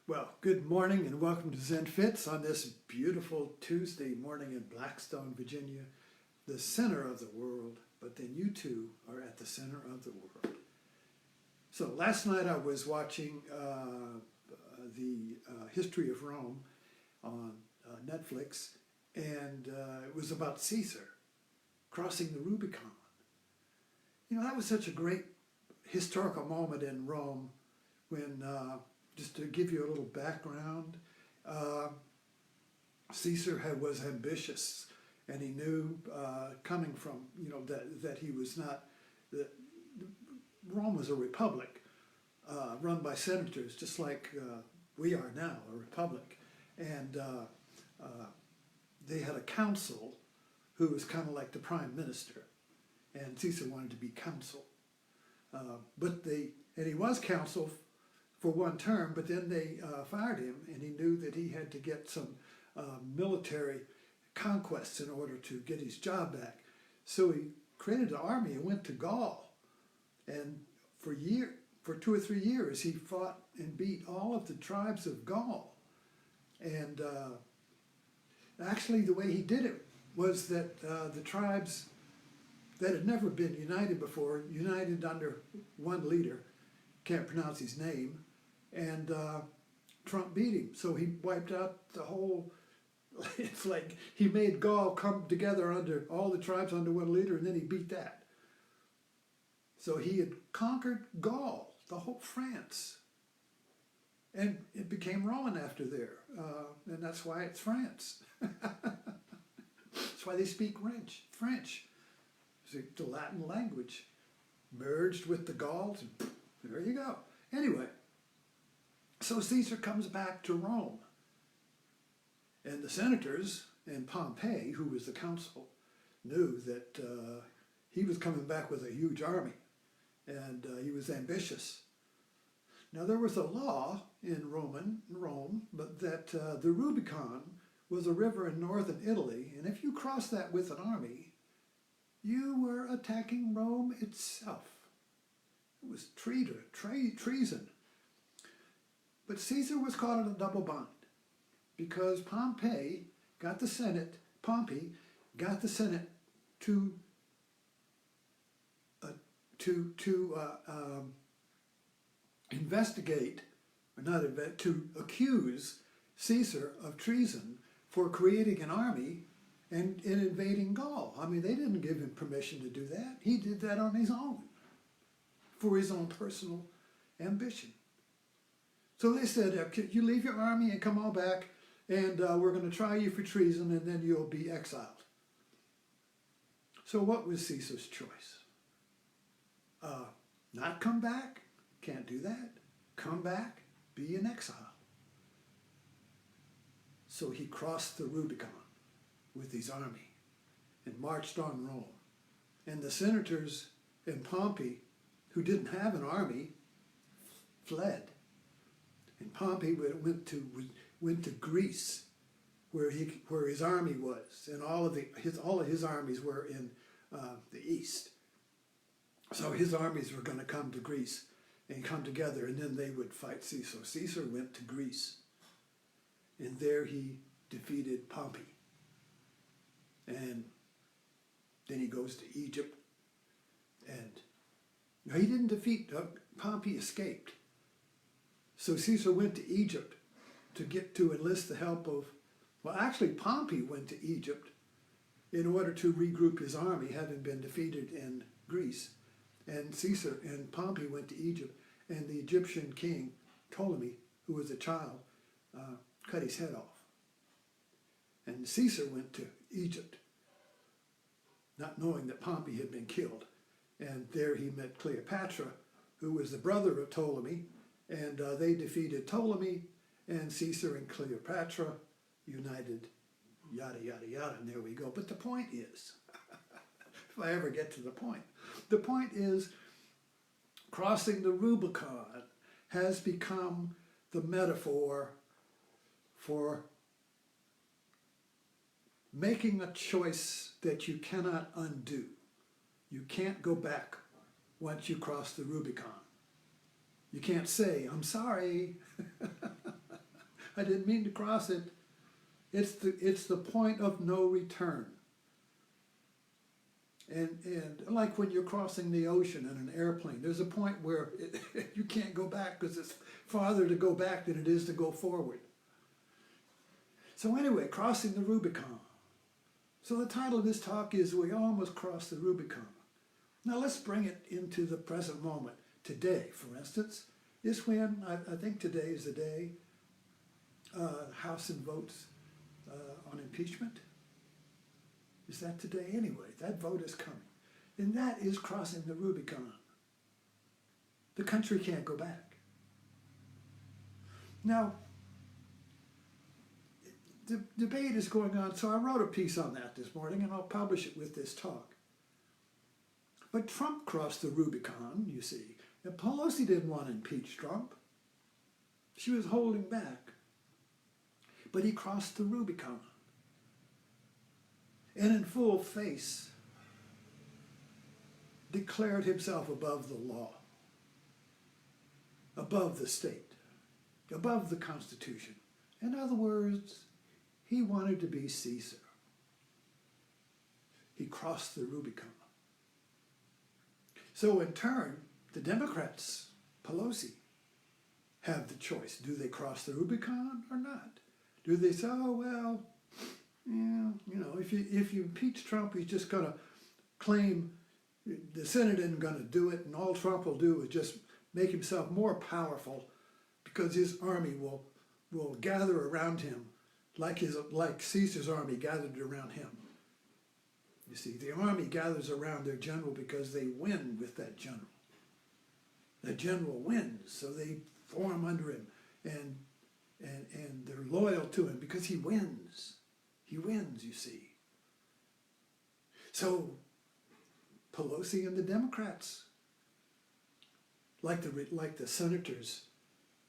Well, good morning and welcome to Zen Fits on this beautiful Tuesday morning in Blackstone, Virginia, the center of the world, but then you too are at the center of the world. So last night I was watching the history of Rome on Netflix, and it was about Caesar crossing the Rubicon. You know, that was such a great historical moment in Rome when just to give you a little background, Caesar was ambitious, and he knew coming from, that he was not, that Rome was a republic run by senators, just like we are now, a republic. And they had a council who was kind of like the prime minister, and Caesar wanted to be consul. And he was consul for one term, but then they fired him, and he knew that he had to get some military conquests in order to get his job back. So he created an army and went to Gaul, and for 2 or 3 years he fought and beat all of the tribes of Gaul. And actually the way he did it was that the tribes that had never been united before, united under one leader, can't pronounce his name, and Trump beat him. So he wiped out the whole, it's like he made Gaul come together under all the tribes under one leader, and then he beat that. So he had conquered Gaul, the whole France, and it became Roman after there, and that's why it's France. That's why they speak French. The Latin language merged with the Gauls, and there you go. Anyway, so Caesar comes back to Rome, and the senators and Pompey, who was the consul, knew that he was coming back with a huge army, and he was ambitious. Now there was a law in Rome, but that the Rubicon was a river in northern Italy, and if you crossed that with an army, you were attacking Rome itself. It was treason. But Caesar was caught in a double bind because Pompey got the Senate to investigate, to accuse Caesar of treason for creating an army and invading Gaul. I mean, they didn't give him permission to do that. He did that on his own, for his own personal ambition. So they said, you leave your army and come on back, and we're going to try you for treason, and then you'll be exiled. So what was Caesar's choice? Not come back? Can't do that. Come back, be in exile. So he crossed the Rubicon with his army and marched on Rome. And the senators and Pompey, who didn't have an army, fled. And Pompey went to Greece, where his army was, and all of his armies were in the east. So his armies were going to come to Greece and come together, and then they would fight Caesar. So Caesar went to Greece, and there he defeated Pompey. And then he goes to Egypt, and he didn't defeat, Pompey escaped. So Caesar went to Egypt to enlist the help of, actually Pompey went to Egypt in order to regroup his army, having been defeated in Greece. And Caesar and Pompey went to Egypt, and the Egyptian king, Ptolemy, who was a child, cut his head off. And Caesar went to Egypt, not knowing that Pompey had been killed. And there he met Cleopatra, who was the brother of Ptolemy, and they defeated Ptolemy, and Caesar and Cleopatra united, yada, yada, yada, and there we go. But the point is, if I ever get to the point is, crossing the Rubicon has become the metaphor for making a choice that you cannot undo. You can't go back once you cross the Rubicon. You can't say, I'm sorry. I didn't mean to cross it. It's the point of no return. And like when you're crossing the ocean in an airplane, there's a point where you can't go back because it's farther to go back than it is to go forward. So anyway, crossing the Rubicon. So the title of this talk is We Almost Crossed the Rubicon. Now let's bring it into the present moment. Today, for instance, is when, I think today is the day House votes on impeachment. Is that today? Anyway, that vote is coming. And that is crossing the Rubicon. The country can't go back. Now, the debate is going on, so I wrote a piece on that this morning, and I'll publish it with this talk. But Trump crossed the Rubicon, you see. And Pelosi didn't want to impeach Trump. She was holding back. But he crossed the Rubicon. And in full face, declared himself above the law, above the state, above the Constitution. In other words, he wanted to be Caesar. He crossed the Rubicon. So in turn, the Democrats, Pelosi, have the choice. Do they cross the Rubicon or not? Do they say, oh, well, yeah, you know, if you impeach Trump, he's just going to claim the Senate isn't going to do it, and all Trump will do is just make himself more powerful because his army will gather around him like Caesar's army gathered around him. You see, the army gathers around their general because they win with that general. The general wins, so they form under him and they're loyal to him because he wins. He wins, you see. So Pelosi and the Democrats, like the senators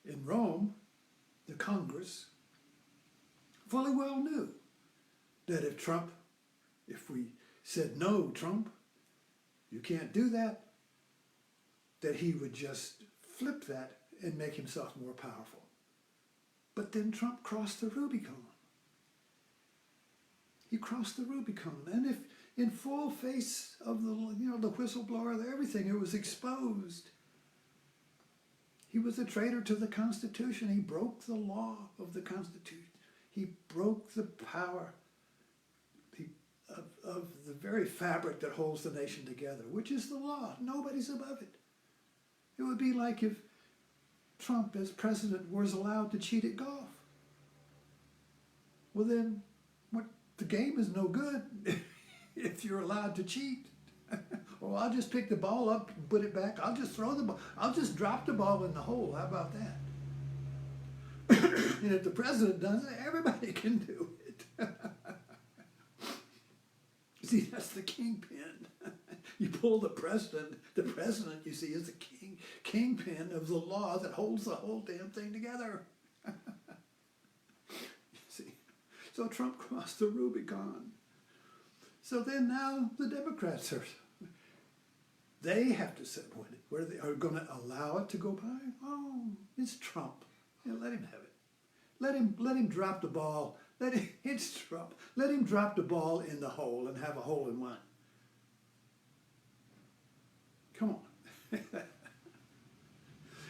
in Rome, the Congress, fully well knew that if we said, no, Trump, you can't do that, that he would just flip that and make himself more powerful. But then Trump crossed the Rubicon. He crossed the Rubicon, and if in full face of the whistleblower, everything, it was exposed. He was a traitor to the Constitution. He broke the law of the Constitution. He broke the power of the very fabric that holds the nation together, which is the law. Nobody's above it. It would be like if Trump, as president, was allowed to cheat at golf. Well then, the game is no good if you're allowed to cheat. Well, I'll just pick the ball up and put it back. I'll just throw the ball. I'll just drop the ball in the hole. How about that? And if the president does it, everybody can do it. See, that's the kingpin. You pull the president, you see, is the kingpin of the law that holds the whole damn thing together. You see, so Trump crossed the Rubicon. So then now the Democrats they have to say where they are going to allow it to go by. Oh, it's Trump. Yeah, let him have it. Let him drop the ball. It's Trump. Let him drop the ball in the hole and have a hole in one. Come on.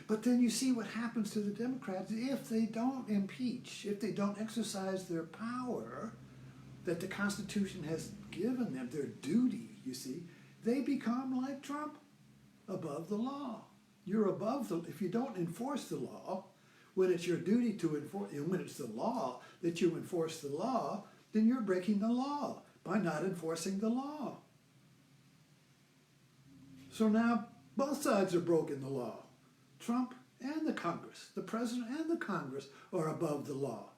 But then you see what happens to the Democrats if they don't impeach, if they don't exercise their power that the Constitution has given them, their duty, you see, they become like Trump, above the law. You're above if you don't enforce the law, when it's your duty to enforce, and when it's the law that you enforce the law, then you're breaking the law by not enforcing the law. So now both sides are broken the law. Trump and the Congress, the president and the Congress are above the law.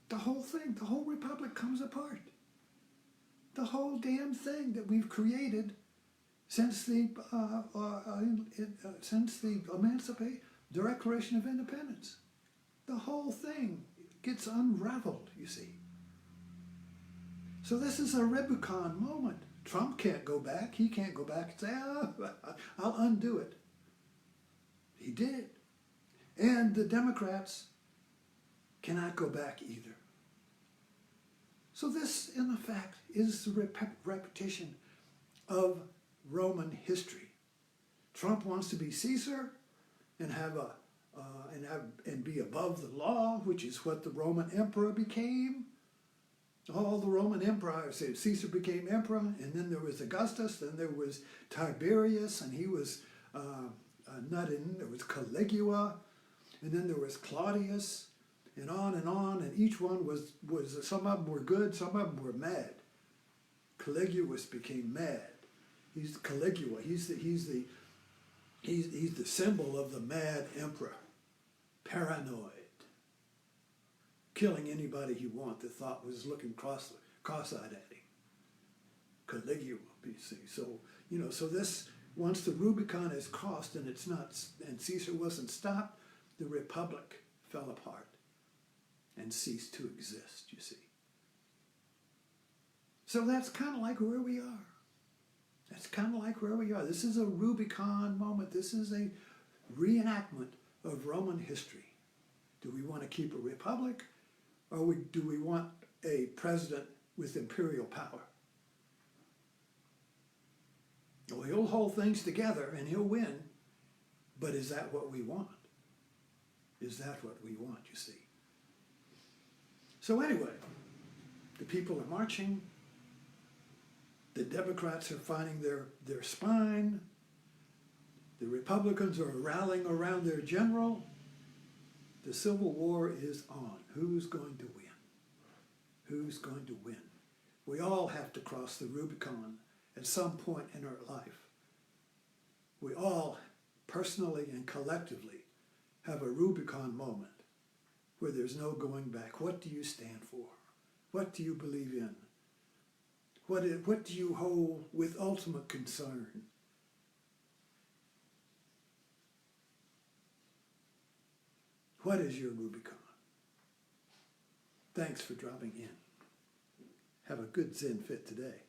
The whole thing, the whole republic comes apart. The whole damn thing that we've created since the Declaration of Independence. The whole thing gets unraveled, you see. So this is a Rubicon moment. Trump can't go back. He can't go back and say, oh, I'll undo it. He did. And the Democrats cannot go back either. So this, in effect, is the repetition of Roman history. Trump wants to be Caesar and and be above the law, which is what the Roman emperor became. All the Roman empires, Caesar became emperor, and then there was Augustus, then there was Tiberius, and he was nutting. There was Caligula, and then there was Claudius, and on, and each one was some of them were good, some of them were mad. Caligula became mad. He's Caligula. He's the symbol of the mad emperor, paranoid, killing anybody he wanted that thought was looking cross-eyed at him. Caligula, BC. So so this, once the Rubicon is crossed and it's not, and Caesar wasn't stopped, the republic fell apart and ceased to exist. You see. So that's kind of like where we are. That's kind of like where we are. This is a Rubicon moment. This is a reenactment of Roman history. Do we want to keep a republic, or do we want a president with imperial power? Well, he'll hold things together and he'll win, but is that what we want? Is that what we want, you see? So anyway, the people are marching. The Democrats are finding their spine. The Republicans are rallying around their general. The Civil War is on. Who's going to win? Who's going to win? We all have to cross the Rubicon at some point in our life. We all, personally and collectively, have a Rubicon moment where there's no going back. What do you stand for? What do you believe in? What do you hold with ultimate concern? What is your Rubicon? Thanks for dropping in. Have a good Zen Fit today.